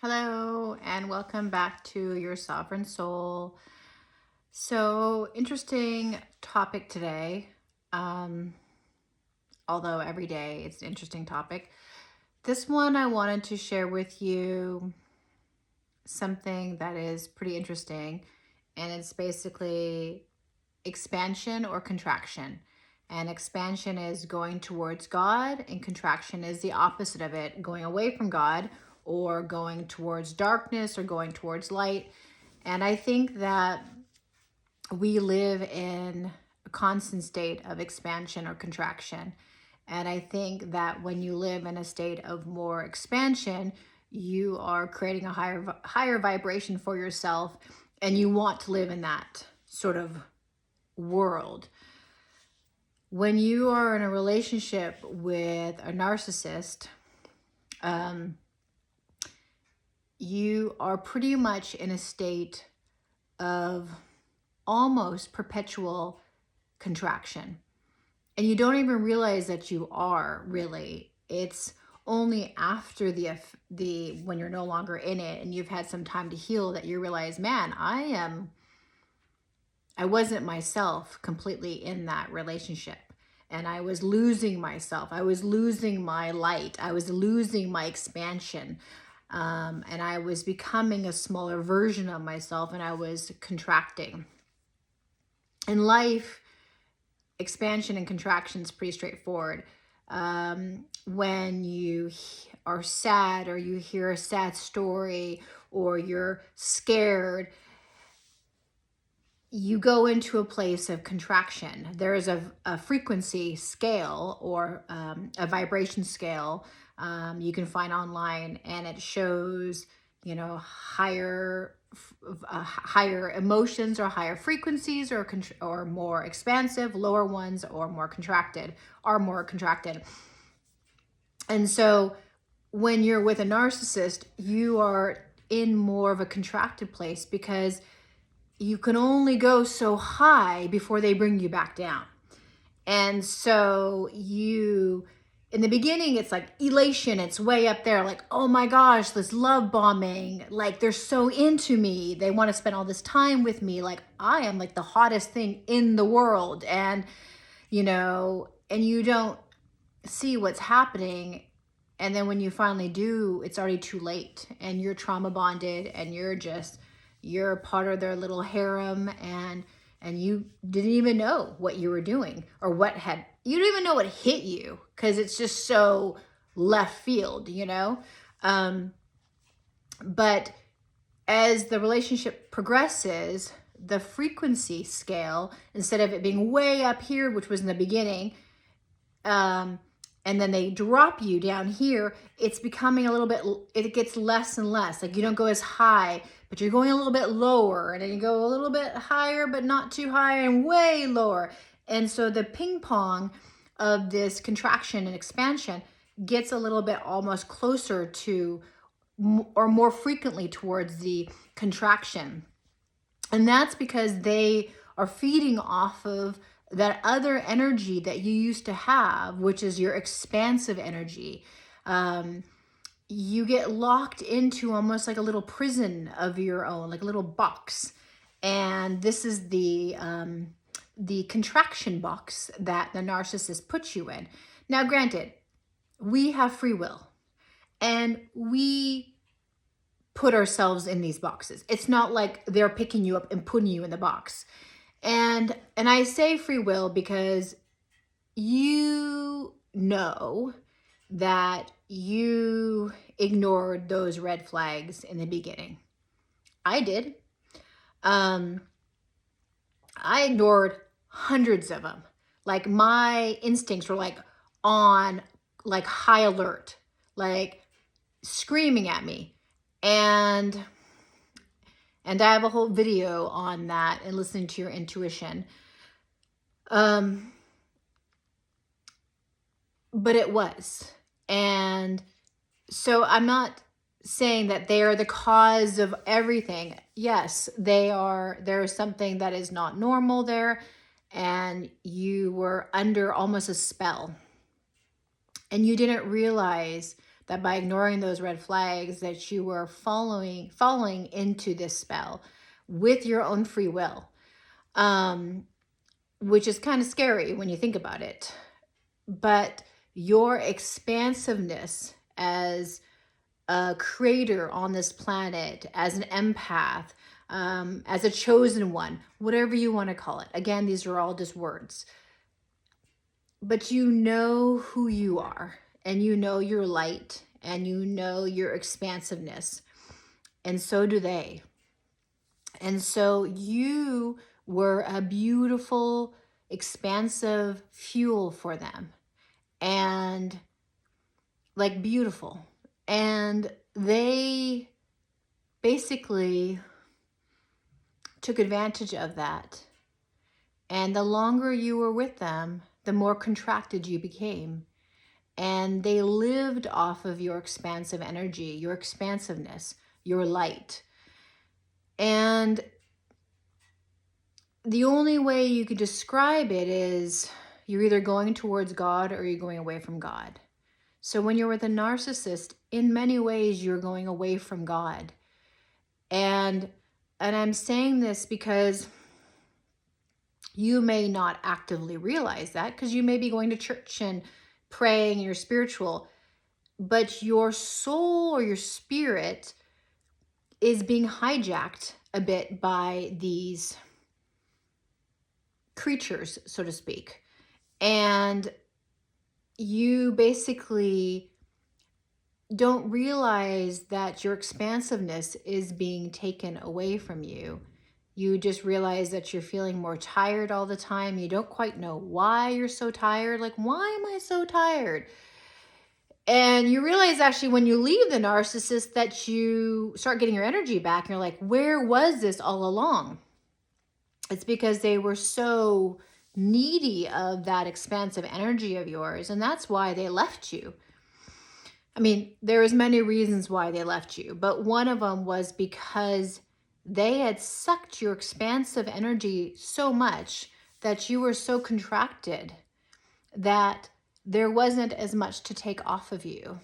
Hello, and welcome back to Your Sovereign Soul. So, interesting topic today. Um, Although every day it's an interesting topic. This one I wanted to share with you something that is pretty interesting, and it's basically expansion or contraction. And expansion is going towards God, and contraction is the opposite of it, going away from God or going towards darkness or going towards light. And I think that we live in a constant state of expansion or contraction. And I think that when you live in a state of more expansion, you are creating a higher vibration for yourself, and you want to live in that sort of world. When you are in a relationship with a narcissist, you are pretty much in a state of almost perpetual contraction. And you don't even realize that you are really. It's only after the when you're no longer in it and you've had some time to heal that you realize, man, I wasn't myself completely in that relationship. And I was losing myself. I was losing my light. I was losing my expansion. And I was becoming a smaller version of myself, and I was contracting. In life, expansion and contraction is pretty straightforward. When you are sad, or you hear a sad story, or you're scared, you go into a place of contraction. There is a frequency scale, or a vibration scale you can find online, and it shows, higher emotions or higher frequencies, or more expansive, lower ones, or more contracted, are more contracted. And so when you're with a narcissist, you are in more of a contracted place, because you can only go so high before they bring you back down. And so in the beginning, it's like elation. It's way up there. Like, oh my gosh, this love bombing. Like, they're so into me. They want to spend all this time with me. Like, I am like the hottest thing in the world. And you don't see what's happening. And then when you finally do, it's already too late, and you're trauma bonded, and you're part of their little harem, and you didn't even know what you were doing, or you don't even know what hit you, because it's just so left field. But as the relationship progresses, the frequency scale, instead of it being way up here, which was in the beginning, and then they drop you down here, it's becoming it gets less and less. Like, you don't go as high, but you're going a little bit lower, and then you go a little bit higher, but not too high, and way lower. And so the ping pong of this contraction and expansion gets a little bit almost closer to, or more frequently towards, the contraction. And that's because they are feeding off of that other energy that you used to have, which is your expansive energy. You get locked into almost like a little prison of your own, like a little box. And this is the contraction box that the narcissist puts you in. Now, granted, we have free will, and we put ourselves in these boxes. It's not like they're picking you up and putting you in the box. And I say free will because you know that you ignored those red flags in the beginning. I did. I ignored hundreds of them. Like, my instincts were like on like high alert, like screaming at me. And I have a whole video on that, and listening to your intuition. But it was. And so I'm not saying that they are the cause of everything. Yes, they are. There's something that is not normal there, and you were under almost a spell. And you didn't realize that by ignoring those red flags that you were falling into this spell with your own free will, which is kind of scary when you think about it. But your expansiveness as a creator on this planet, as an empath, as a chosen one, whatever you want to call it. Again, these are all just words. But you know who you are, and you know your light, and you know your expansiveness, and so do they. And so you were a beautiful, expansive fuel for them, and like beautiful. And they basically took advantage of that. And the longer you were with them, the more contracted you became. And they lived off of your expansive energy, your expansiveness, your light. And the only way you could describe it is you're either going towards God or you're going away from God. So when you're with a narcissist, in many ways, you're going away from God. And I'm saying this because you may not actively realize that, because you may be going to church and praying and you're spiritual, but your soul or your spirit is being hijacked a bit by these creatures, so to speak. And you basically don't realize that your expansiveness is being taken away from you. You just realize that you're feeling more tired all the time. You don't quite know why you're so tired. Like, why am I so tired? And you realize actually when you leave the narcissist that you start getting your energy back and you're like, where was this all along? It's because they were so needy of that expansive energy of yours, and that's why they left you. I mean, there's many reasons why they left you, but one of them was because they had sucked your expansive energy so much that you were so contracted that there wasn't as much to take off of you.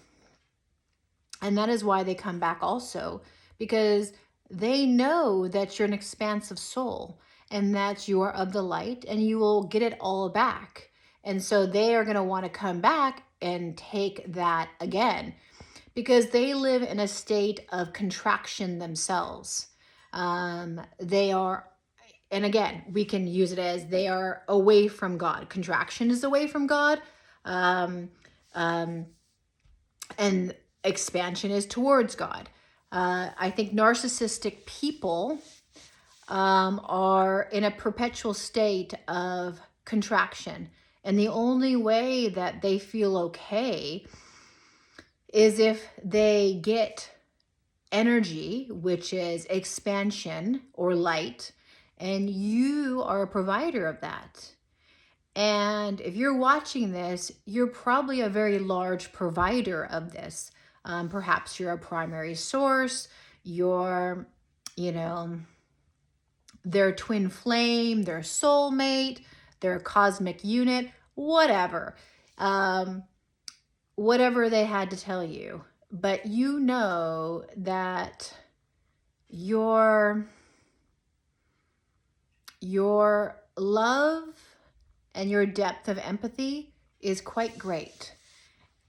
And that is why they come back also, because they know that you're an expansive soul and that you are of the light and you will get it all back. And so they are going to want to come back and take that again, because they live in a state of contraction themselves. They are, and again, we can use it as they are away from God. Contraction is away from God. And expansion is towards God. I think narcissistic people are in a perpetual state of contraction. And the only way that they feel okay is if they get energy, which is expansion or light, and you are a provider of that. And if you're watching this, you're probably a very large provider of this. Perhaps you're a primary source, you're, their twin flame, their soulmate, their cosmic unit, whatever. Whatever they had to tell you. But you know that your love and your depth of empathy is quite great.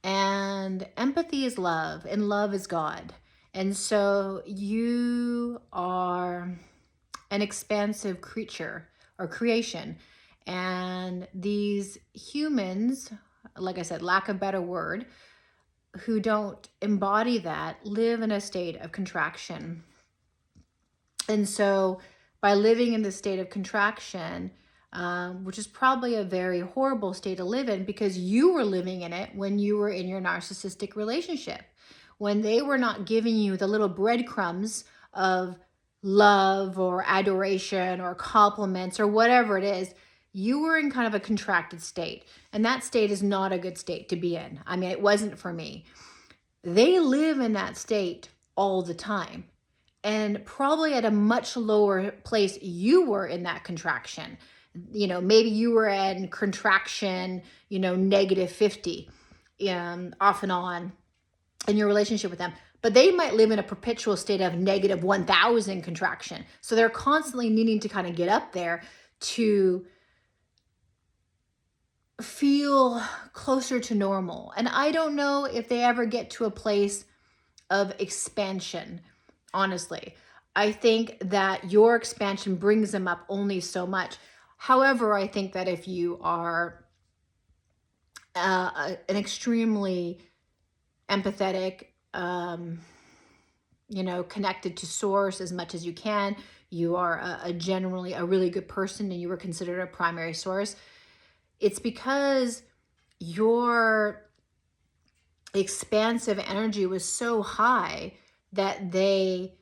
And empathy is love, and love is God. And so you are an expansive creature or creation. And these humans, like I said, lack of better word, who don't embody that, live in a state of contraction. And so by living in the state of contraction, which is probably a very horrible state to live in, because you were living in it when you were in your narcissistic relationship, when they were not giving you the little breadcrumbs of love or adoration or compliments or whatever it is. You were in kind of a contracted state, and that state is not a good state to be in. I mean, it wasn't for me. They live in that state all the time, and probably at a much lower place you were in that contraction. Maybe you were in contraction, -50, off and on. in your relationship with them, but they might live in a perpetual state of negative 1000 contraction. So they're constantly needing to kind of get up there to feel closer to normal. And I don't know if they ever get to a place of expansion, honestly. I think that your expansion brings them up only so much. However, I think that if you are an extremely empathetic, connected to source as much as you can, you are generally a really good person and you were considered a primary source, it's because your expansive energy was so high that they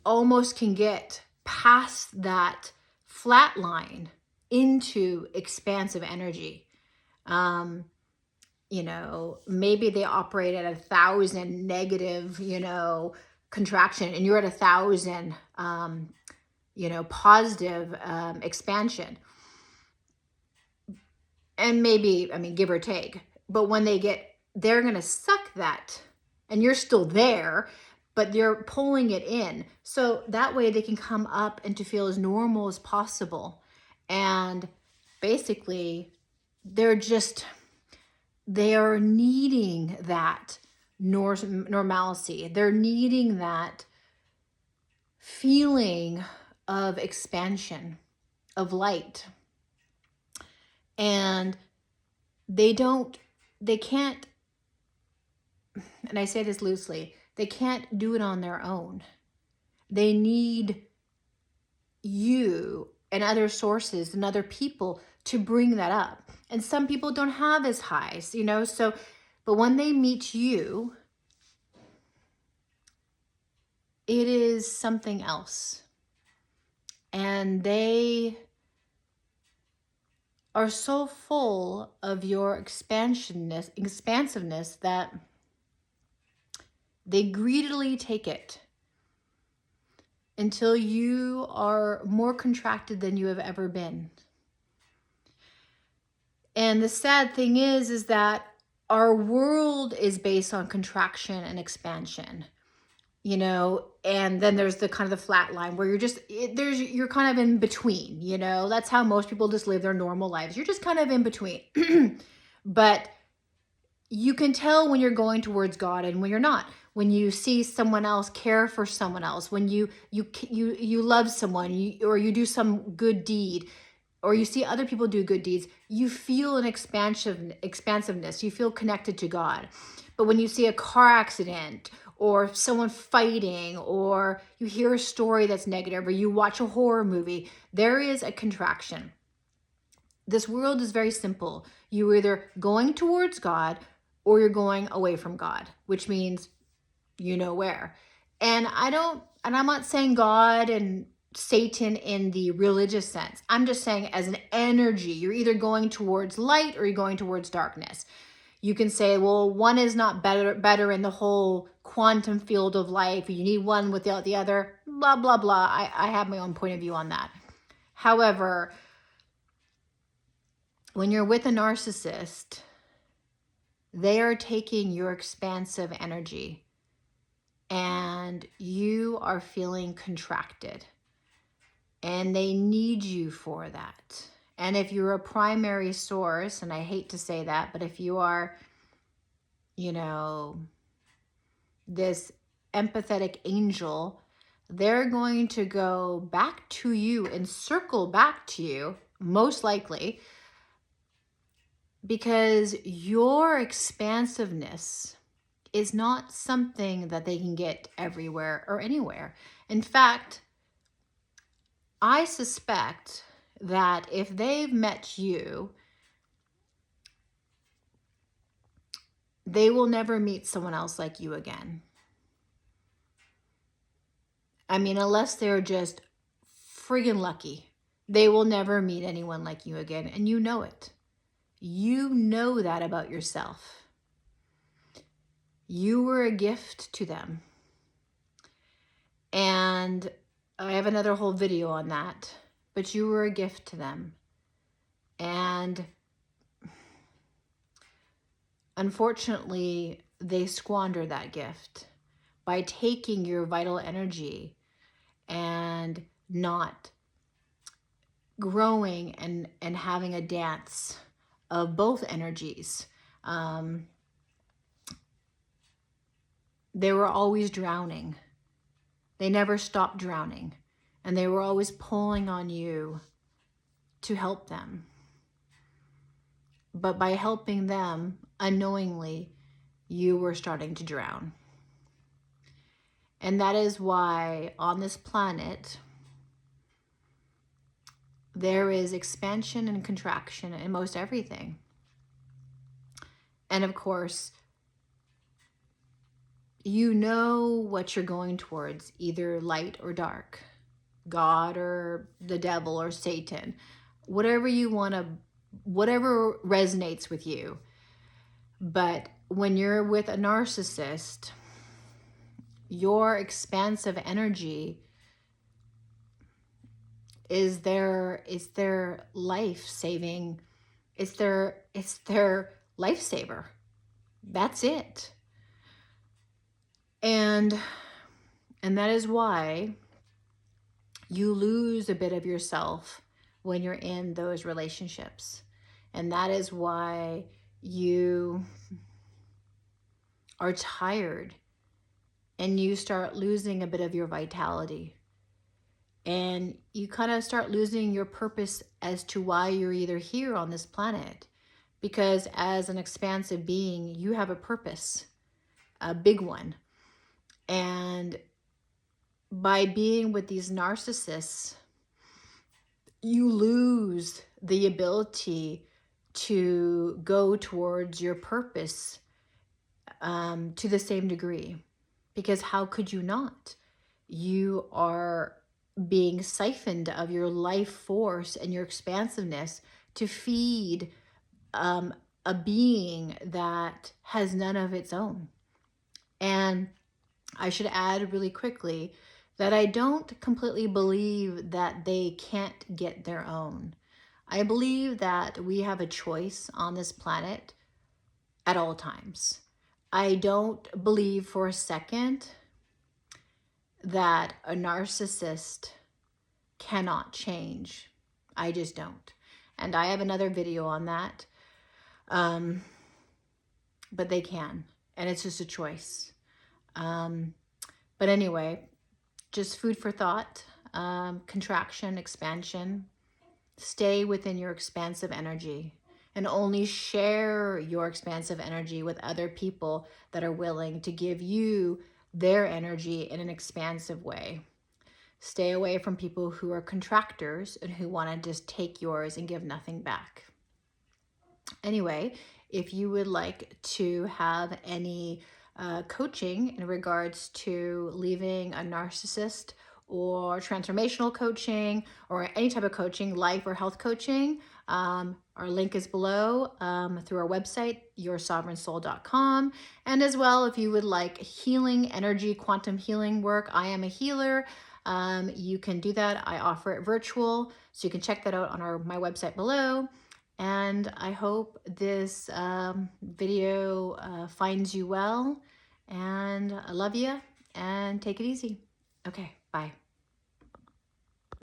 almost can get past that flat line into expansive energy. Maybe they operate at 1000 negative, contraction, and you're at 1000, positive expansion. And maybe, give or take, but when they're going to suck that, and you're still there, but they're pulling it in. So that way they can come up and to feel as normal as possible. And basically they are needing that normalcy. They're needing that feeling of expansion, of light. And they can't, and I say this loosely, they can't do it on their own. They need you and other sources and other people to bring that up. And some people don't have as highs, but when they meet you, it is something else. And they are so full of your expansiveness that they greedily take it until you are more contracted than you have ever been. And the sad thing is that our world is based on contraction and expansion, and then there's the kind of the flat line where you're kind of in between, that's how most people just live their normal lives. You're just kind of in between. But you can tell when you're going towards God and when you're not. When you see someone else care for someone else, when you love someone, or you do some good deed, or you see other people do good deeds, you feel an expansiveness. You feel connected to God. But when you see a car accident, or someone fighting, or you hear a story that's negative, or you watch a horror movie, there is a contraction. This world is very simple. You're either going towards God or you're going away from God, which means where. And I'm not saying God and Satan in the religious sense. I'm just saying as an energy, you're either going towards light or you're going towards darkness. You can say, well, one is not better in the whole quantum field of life. You need one without the other, blah, blah, blah. I have my own point of view on that. However, when you're with a narcissist, they are taking your expansive energy and you are feeling contracted. And they need you for that. And if you're a primary source, and I hate to say that, but if you are, this empathetic angel, they're going to go back to you and circle back to you, most likely, because your expansiveness is not something that they can get everywhere or anywhere. In fact, I suspect that if they've met you, they will never meet someone else like you again. Unless they're just friggin' lucky, they will never meet anyone like you again. And you know it. You know that about yourself. You were a gift to them. And I have another whole video on that, but you were a gift to them. And unfortunately, they squander that gift by taking your vital energy and not growing and having a dance of both energies. They were always drowning. They never stopped drowning. And they were always pulling on you to help them. But by helping them, unknowingly, you were starting to drown. And that is why on this planet, there is expansion and contraction in most everything. And of course, you know what you're going towards, either light or dark, God or the devil or Satan, whatever you want to, whatever resonates with you. But when you're with a narcissist, your expansive energy is their life-saving, it's their lifesaver. That's it. And that is why you lose a bit of yourself when you're in those relationships. And that is why you are tired and you start losing a bit of your vitality. And you kind of start losing your purpose as to why you're either here on this planet. Because as an expansive being, you have a purpose, a big one. And by being with these narcissists, you lose the ability to go towards your purpose to the same degree. Because how could you not? You are being siphoned of your life force and your expansiveness to feed a being that has none of its own. And I should add really quickly that I don't completely believe that they can't get their own. I believe that we have a choice on this planet at all times. I don't believe for a second that a narcissist cannot change. I just don't. And I have another video on that. But they can, and it's just a choice. But anyway, just food for thought, contraction, expansion. Stay within your expansive energy and only share your expansive energy with other people that are willing to give you their energy in an expansive way. Stay away from people who are contractors and who want to just take yours and give nothing back. Anyway, if you would like to have any coaching in regards to leaving a narcissist, or transformational coaching, or any type of coaching, life or health coaching, our link is below through our website, yoursovereignsoul.com. And as well, if you would like healing, energy, quantum healing work, I am a healer. You can do that. I offer it virtual, so you can check that out on my website below. And I hope this video finds you well. And I love you, and take it easy. Okay, bye.